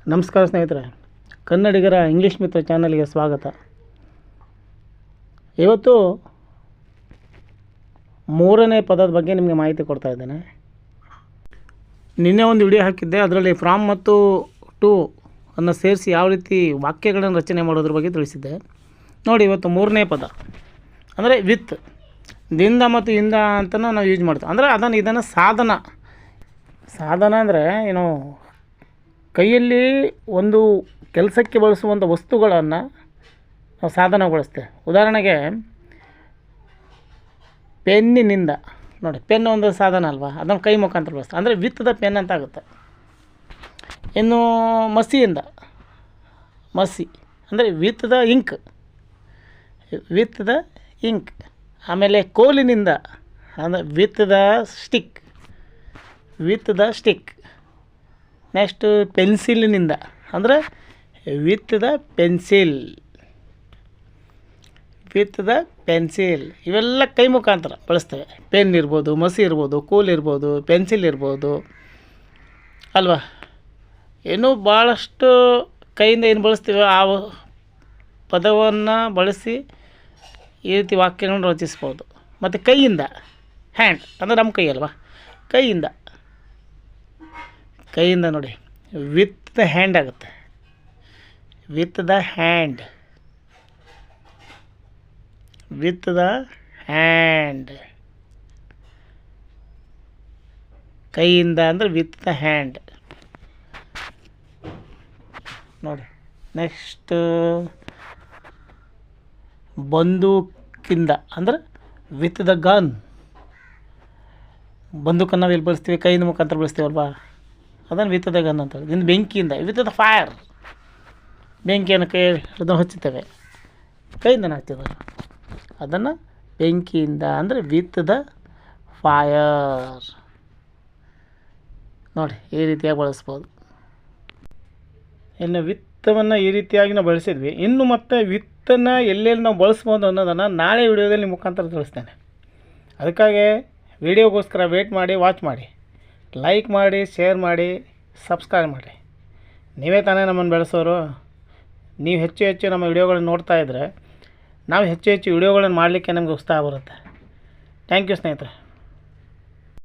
ನಮಸ್ಕಾರ ಸ್ನೇಹಿತರೆ, ಕನ್ನಡಿಗರ ಇಂಗ್ಲೀಷ್ ಮಿತ್ರ ಚಾನಲ್ಗೆ ಸ್ವಾಗತ. ಇವತ್ತು ಮೂರನೇ ಪದದ ಬಗ್ಗೆ ನಿಮಗೆ ಮಾಹಿತಿ ಕೊಡ್ತಾ ಇದ್ದೇನೆ. ನಿನ್ನೆ ಒಂದು ವಿಡಿಯೋ ಹಾಕಿದ್ದೆ, ಅದರಲ್ಲಿ ಫ್ರಾಮ್ ಮತ್ತು ಟು ಅನ್ನು ಸೇರಿಸಿ ಯಾವ ರೀತಿ ವಾಕ್ಯಗಳನ್ನು ರಚನೆ ಮಾಡೋದ್ರ ಬಗ್ಗೆ ತಿಳಿಸಿದ್ದೆ. ನೋಡಿ, ಇವತ್ತು ಮೂರನೇ ಪದ ಅಂದರೆ ವಿತ್. ದಿಂದ ಮತ್ತು ಇಂದ ಅಂತಲೂ ನಾವು ಯೂಸ್ ಮಾಡ್ತೀವಿ. ಅಂದರೆ ಇದನ್ನು ಸಾಧನ ಅಂದರೆ ಏನು, ಕೈಯಲ್ಲಿ ಒಂದು ಕೆಲಸಕ್ಕೆ ಬಳಸುವಂಥ ವಸ್ತುಗಳನ್ನು ನಾವು ಸಾಧನಗೊಳಿಸ್ತೇವೆ. ಉದಾಹರಣೆಗೆ ಪೆನ್ನಿನಿಂದ ನೋಡಿ, ಪೆನ್ ಒಂದು ಸಾಧನ ಅಲ್ವಾ, ಅದನ್ನು ಕೈ ಮುಖಾಂತರ ಬಳಸ್ತೇವೆ, ಅಂದರೆ ವಿತ್ ದ ಪೆನ್ ಅಂತ ಆಗುತ್ತೆ. ಇನ್ನು ಮಸಿ ಅಂದರೆ ವಿತ್ ದ ಇಂಕ್. ಆಮೇಲೆ ಕೋಲಿನಿಂದ ಅಂದರೆ ವಿತ್ ದ ಸ್ಟಿಕ್. ನೆಕ್ಸ್ಟ್ ಪೆನ್ಸಿಲಿನಿಂದ ಅಂದರೆ ವಿತ್ ದ ಪೆನ್ಸಿಲ್. ಇವೆಲ್ಲ ಕೈ ಮುಖಾಂತರ ಬಳಸ್ತೇವೆ. ಪೆನ್ ಇರ್ಬೋದು, ಮಸಿ ಇರ್ಬೋದು, ಕೋಲ್ ಇರ್ಬೋದು, ಪೆನ್ಸಿಲ್ ಇರ್ಬೋದು ಅಲ್ವಾ. ಇನ್ನೂ ಭಾಳಷ್ಟು ಕೈಯಿಂದ ಏನು ಬಳಸ್ತೀವಿ ಆ ಪದವನ್ನು ಬಳಸಿ ಈ ರೀತಿ ವಾಕ್ಯಗಳನ್ನು ರಚಿಸ್ಬೋದು. ಮತ್ತು ಕೈಯಿಂದ ಹ್ಯಾಂಡ್ ಅಂದರೆ ನಮ್ಮ ಕೈ ಅಲ್ವಾ, ಕೈಯಿಂದ ನೋಡಿ ವಿತ್ ದ ಹ್ಯಾಂಡ್ ಆಗುತ್ತೆ. ವಿತ್ ದ ಹ್ಯಾಂಡ್ ಕೈಯಿಂದ ಅಂದರೆ ವಿತ್ ದ ಹ್ಯಾಂಡ್ ನೋಡಿ. ನೆಕ್ಸ್ಟ್ ಬಂದೂಕಿಂದ ಅಂದರೆ ವಿತ್ ದ ಗನ್. ಬಂದೂಕನ್ನು ನಾವು ಎಲ್ಲಿ ಬಳಸ್ತೀವಿ, ಕೈಯಿಂದ ಮುಖಾಂತರ ಬಳಸ್ತೀವಲ್ವಾ, ಅದನ್ನು ವಿತ್ ದ ಗನ್ ಅಂತ. ಇನ್ನು ಬೆಂಕಿಯಿಂದ ವಿತ್ ದ ಫೈರ್. ಬೆಂಕಿಯನ್ನು ಕೈ ಹಿಡಿದು ಹಚ್ಚುತ್ತೇವೆ, ಕೈಯಿಂದ ಹಾಕ್ತೀವಿ, ಅದನ್ನು ಬೆಂಕಿಯಿಂದ ಅಂದರೆ ವಿತ್ ದ ಫೈರ್ ನೋಡಿ. ಈ ರೀತಿಯಾಗಿ ಬಳಸ್ಬೋದು. ಇನ್ನು ವಿತ್ತವನ್ನು ಈ ರೀತಿಯಾಗಿ ನಾವು ಬಳಸಿದ್ವಿ. ಇನ್ನು ಮತ್ತೆ ವಿತ್ತನ್ನು ಎಲ್ಲೆಲ್ಲಿ ನಾವು ಬಳಸ್ಬೋದು ಅನ್ನೋದನ್ನು ನಾಳೆ ವಿಡಿಯೋದಲ್ಲಿ ಮುಖಾಂತರ ತಿಳಿಸ್ತೇನೆ. ಅದಕ್ಕಾಗಿ ವಿಡಿಯೋಗೋಸ್ಕರ ವೇಟ್ ಮಾಡಿ, ವಾಚ್ ಮಾಡಿ, ಲೈಕ್ ಮಾಡಿ, ಶೇರ್ ಮಾಡಿ, ಸಬ್ಸ್ಕ್ರೈಬ್ ಮಾಡಿ. ನೀವೇ ತಾನೇ ನಮ್ಮನ್ನು ಬೆಳೆಸೋರು. ನೀವು ಹೆಚ್ಚು ನಮ್ಮ ವಿಡಿಯೋಗಳನ್ನು ನೋಡ್ತಾ ಇದ್ದರೆ ನಾವು ಹೆಚ್ಚು ವಿಡಿಯೋಗಳನ್ನು ಮಾಡಲಿಕ್ಕೆ ನಮಗೆ ಉತ್ಸಾಹ ಬರುತ್ತೆ. ಥ್ಯಾಂಕ್ ಯು ಸ್ನೇಹಿತರೆ.